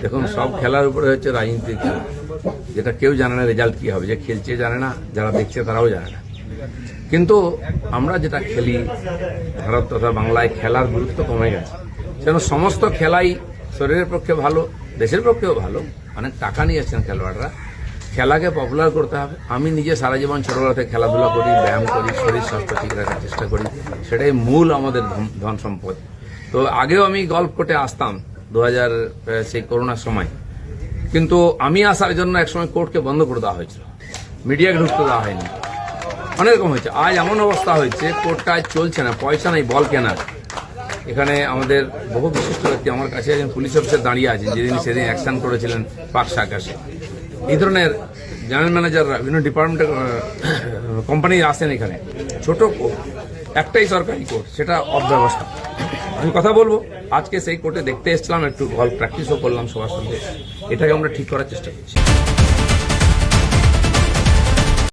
দেখুন, সব খেলার উপরে হচ্ছে রাজনীতির খেলা, যেটা কেউ জানে না রেজাল্ট কি হবে, যে খেলছে জানে না, যারা দেখছে তারাও জানে না। কিন্তু আমরা যেটা খেলি ভারত তথা বাংলায়, খেলার গুরুত্ব কমে গেছে। যেন সমস্ত খেলাই শরীরের পক্ষে ভালো, দেশের পক্ষেও ভালো। অনেক টাকা নিয়ে এসছেন খেলোয়াড়রা, খেলাকে পপুলার করতে হবে। আমি নিজে সারা জীবন ছোটবেলা থেকে খেলাধুলা করি, ব্যায়াম করি, শরীর স্বাস্থ্য ঠিক রাখার চেষ্টা করি, সেটাই মূল আমাদের ধন সম্পদ। তো আগেও আমি গল্ফ কোর্টে আসতাম 2000 সেই করোনার সময়, কিন্তু আমি আসার জন্য একসময় কোর্টকে বন্ধ করে দেওয়া হয়েছিল, মিডিয়াকে ঢুকতে দেওয়া হয়নি, অনেক রকম হয়েছে। আজ এমন অবস্থা হয়েছে কোর্টটা আজ চলছে না, পয়সা নেই বল কেনার। এখানে আমাদের বহু বিশিষ্ট ব্যক্তি, আমার কাছে একজন পুলিশ অফিসার দাঁড়িয়ে আছেন, যেদিন সেদিন অ্যাকশন করেছিলেন পাকশা আকাশে। এই ধরনের জেনারেল ম্যানেজাররা বিভিন্ন ডিপার্টমেন্টের কোম্পানি আসেন এখানে। ছোট কোর্ট, একটাই সরকারি কোর্ট, সেটা অব্যবস্থা। আমি কথা বলবো, আজকে সেই কোর্টে দেখতে এসেছিলাম, একটু গল্প প্র্যাকটিসও করলাম সবার সঙ্গে। এটাকে আমরা ঠিক করার চেষ্টা করছি।